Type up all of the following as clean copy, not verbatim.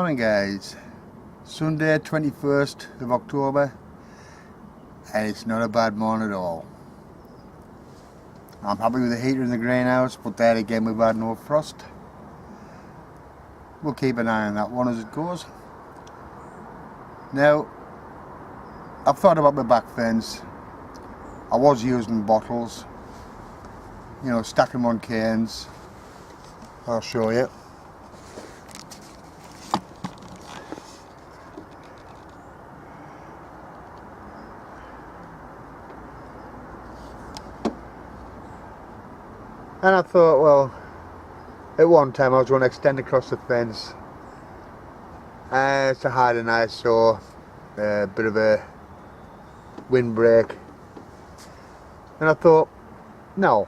Morning guys, Sunday 21st of October, and it's not a bad morning at all. I'm happy with the heater in the greenhouse, but there again we've had no frost. We'll keep an eye on that one as it goes. Now, I've thought about my back fence. I was using bottles, you know, stack them on canes. I'll show you. And I thought, well, at one time I was going to extend across the fence to hide an ISO, a bit of a windbreak, and I thought, no,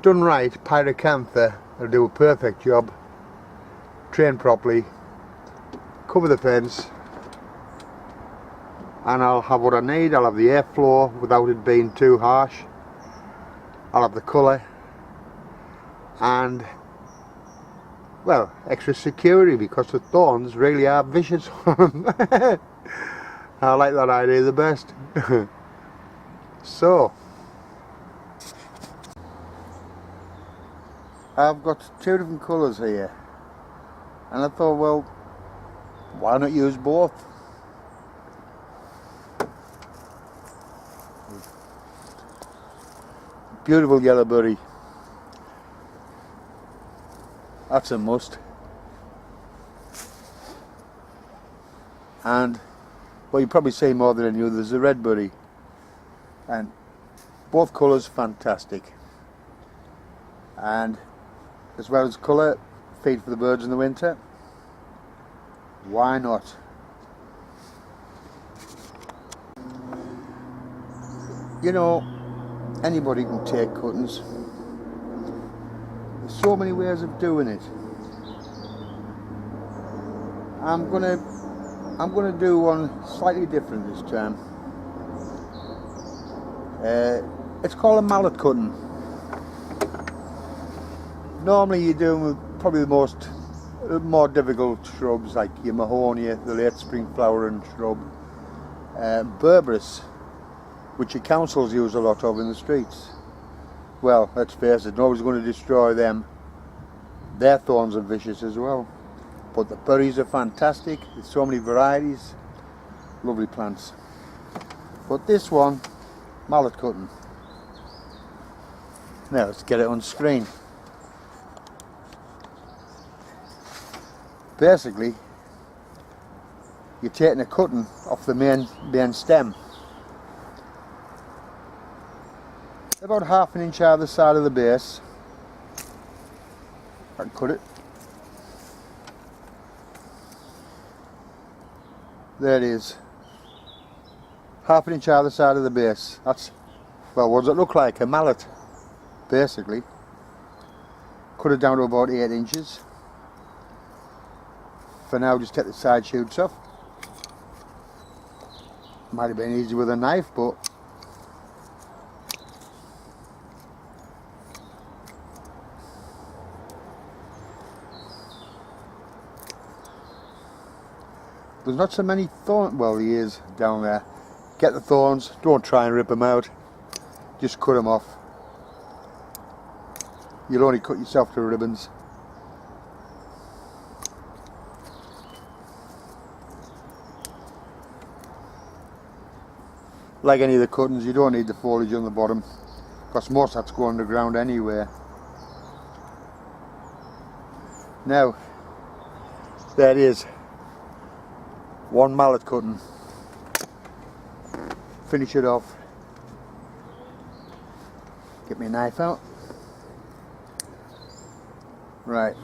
done right, pyracantha will do a perfect job. Train properly, cover the fence, and I'll have what I need. I'll have the airflow without it being too harsh. I'll have the colour and, well, extra security, because the thorns really are vicious on them. I like that idea the best. So, I've got two different colours here, and I thought, well, why not use both? Beautiful yellow berry. That's a must. And well, you probably see more than any other, there's a red berry. And both colours fantastic. And as well as colour, feed for the birds in the winter. Why not? You know, anybody can take cuttings. There's so many ways of doing it. I'm gonna do one slightly different this time. It's called a mallet cutting. Normally you do them with probably the more difficult shrubs like your mahonia, the late spring flowering shrub, berberis, which your councils use a lot of in the streets. Well, let's face it, nobody's going to destroy them. Their thorns are vicious as well. But the berries are fantastic. There's so many varieties. Lovely plants. But this one, mallet cutting. Now let's get it on screen. Basically, you're taking a cutting off the main stem. About half an inch out of the side of the base. I can cut it. There it is. Half an inch out of the side of the base. That's, well, what does it look like? A mallet, basically. Cut it down to about 8 inches. For now, just take the side shoots off. Might have been easy with a knife, but there's not so many thorns. Well, he is down there. Get the thorns, don't try and rip them out, just cut them off. You'll only cut yourself to ribbons. Like any of the cuttings, you don't need the foliage on the bottom, because most of that's going underground anyway. Now, there it is. One mallet cutting. Finish it off. Get my knife out. Right.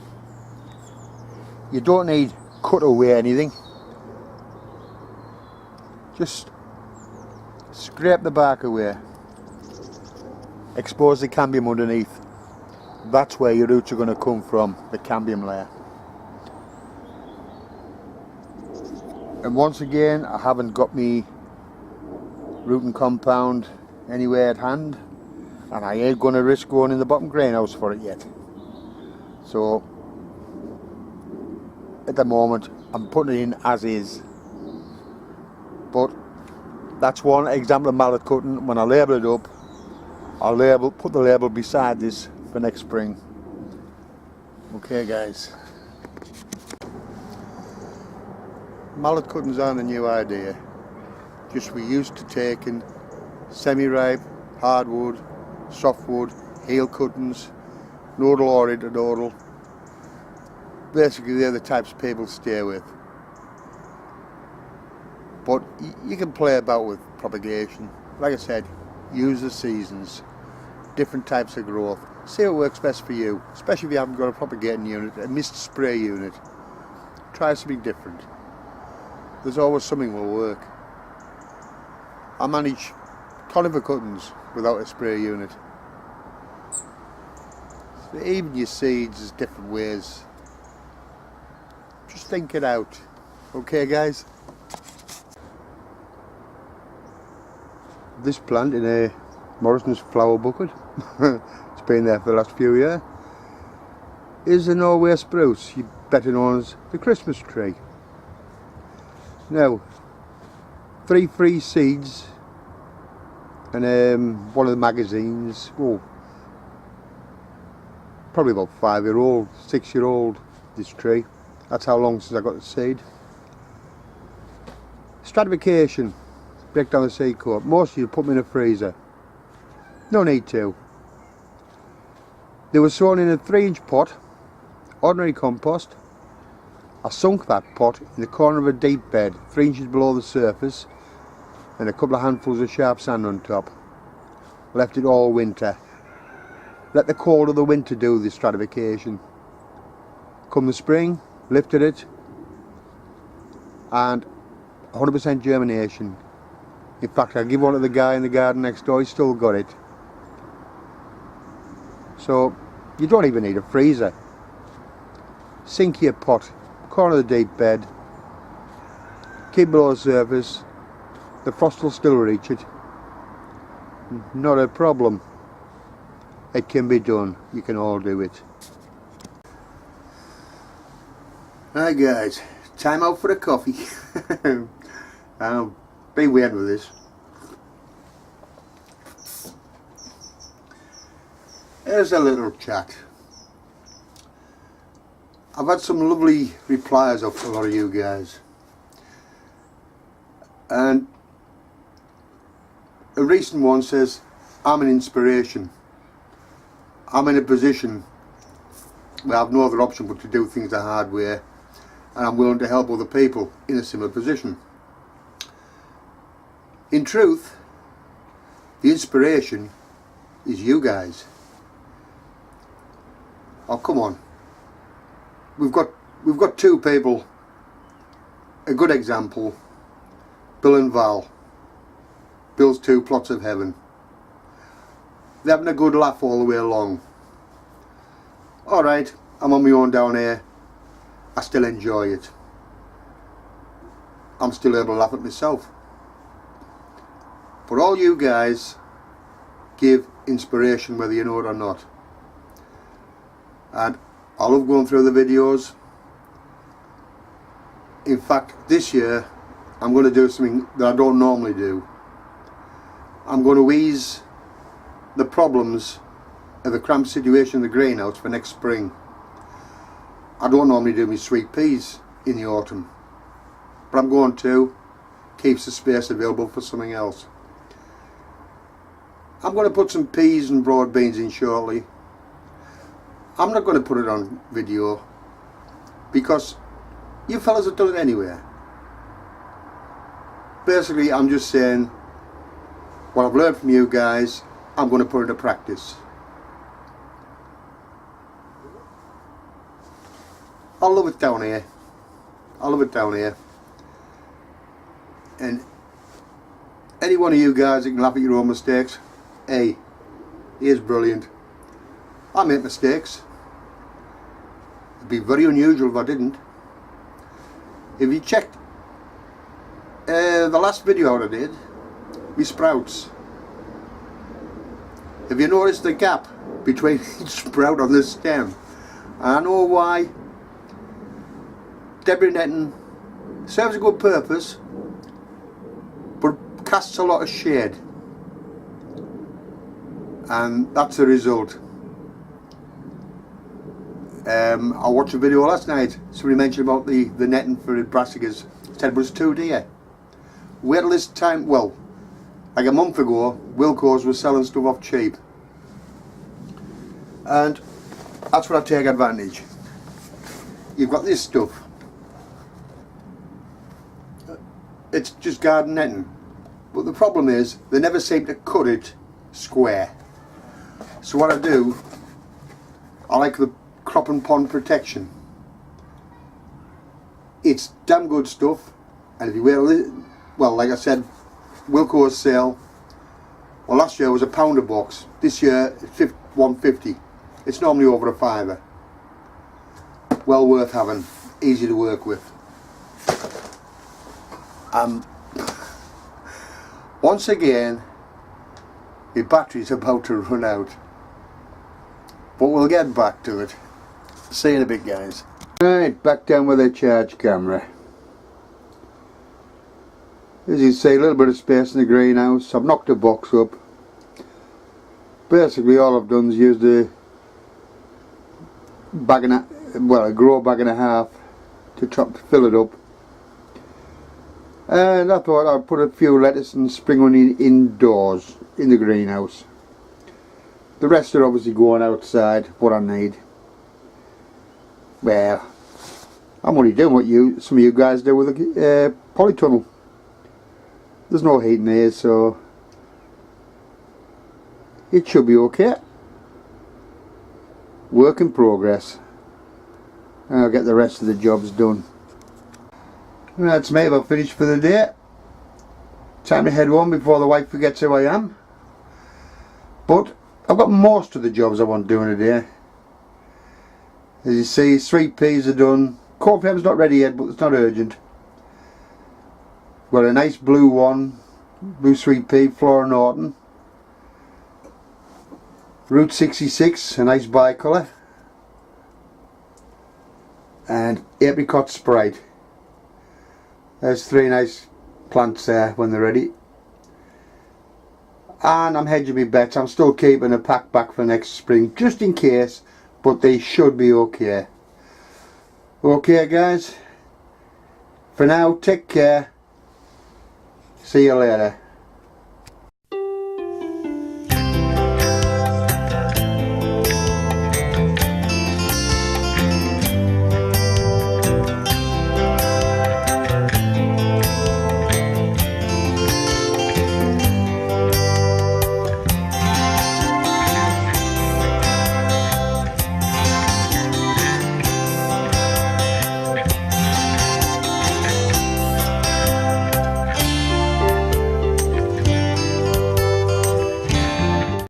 You don't need cut away anything. Just scrape the bark away. Expose the cambium underneath. That's where your roots are going to come from, the cambium layer. And once again, I haven't got me rooting compound anywhere at hand, and I ain't going to risk going in the bottom greenhouse for it yet. So at the moment. I'm putting it in as is. But that's one example of mallet cutting. When I label it up, I'll put the label beside this for next spring. Okay guys. Mallet cuttings aren't a new idea. Just we're used to taking semi-ripe, hardwood, softwood, heel cuttings, nodal or internodal. Basically they're the types people stay with. But you can play about with propagation. Like I said, use the seasons, different types of growth. See what works best for you, especially if you haven't got a propagating unit, a mist spray unit. Try something different. There's always something will work. I manage conifer cuttings without a spray unit. So even your seeds, there's different ways. Just think it out. Okay guys? This plant in a Morrison's flower bucket, it's been there for the last few years, is a Norway spruce, better known as the Christmas tree. Now, 3 free seeds and one of the magazines, probably about 5-year-old, 6-year-old, this tree. That's how long since I got the seed. Stratification, break down the seed coat. Most of you put them in a freezer. No need to. They were sown in a 3-inch pot, ordinary compost. I sunk that pot in the corner of a deep bed, 3 inches below the surface, and a couple of handfuls of sharp sand on top. Left it all winter. Let the cold of the winter do the stratification. Come the spring, lifted it, and 100% germination. In fact, I give one to the guy in the garden next door, he's still got it. So, you don't even need a freezer. Sink your pot, corner of the deep bed, keep below the surface, the frost will still reach it. Not a problem. It can be done, you can all do it. Right guys, time out for a coffee. Be weird with this. Here's a little chat. I've had some lovely replies off a lot of you guys, and a recent one says, I'm an inspiration. I'm in a position where I have no other option but to do things the hard way, and I'm willing to help other people in a similar position. In truth, the inspiration is you guys. Oh come on, we've got 2 people, a good example, Bill and Val, Bill's 2 plots of heaven. They're having a good laugh all the way along. Alright, I'm on my own down here, I still enjoy it. I'm still able to laugh at myself. But all you guys give inspiration whether you know it or not. And I love going through the videos. In fact, this year I'm going to do something that I don't normally do. I'm going to ease the problems of the cramped situation in the greenhouse for next spring. I don't normally do my sweet peas in the autumn, but I'm going to. Keeps the space available for something else. I'm going to put some peas and broad beans in shortly. I'm not going to put it on video because you fellas have done it anyway. Basically, I'm just saying what I've learned from you guys, I'm going to put into practice. I love it down here. I love it down here. And any one of you guys that can laugh at your own mistakes, hey, he is brilliant. I make mistakes. It'd be very unusual if I didn't. If you checked the last video I did, me sprouts, have you noticed the gap between each sprout on this stem? I know why. debris netting serves a good purpose, but casts a lot of shade, and that's the result. I watched a video last night, somebody mentioned about the netting for brassicas, said it was too dear. Wait till this time, well, like a month ago, Wilco's was selling stuff off cheap, and that's what I take advantage. You've got this stuff, it's just garden netting, but the problem is they never seem to cut it square. So what I do, I like the crop and pond protection. It's damn good stuff, and if you wear, well, like I said, Wilco's sale, well, last year was £1 a box, this year it's £1.50. It's normally over £5. Well worth having, easy to work with. Once again, my battery's about to run out, but we'll get back to it. See you in a bit, guys. Right, back down with the charge camera. As you see, a little bit of space in the greenhouse. I've knocked a box up. Basically all I've done is used a bag and a grow bag and a half to fill it up. And I thought I'd put a few lettuce and spring onion indoors in the greenhouse. The rest are obviously going outside, what I need. Well, I'm only doing what some of you guys do with a polytunnel. There's no heat in here, so it should be okay. Work in progress. I'll get the rest of the jobs done. That's me, I've finished for the day. Time to head home before the wife forgets who I am. But I've got most of the jobs I want doing today. As you see, sweet peas are done. Cold frame's not ready yet, but it's not urgent. Got a nice blue one, blue sweet pea, Flora Norton. Route 66, a nice bicolour. And apricot Sprite. There's 3 nice plants there when they're ready. And I'm hedging my bets. I'm still keeping a pack back for next spring, just in case, but they should be okay. Okay guys, for now, take care. See you later.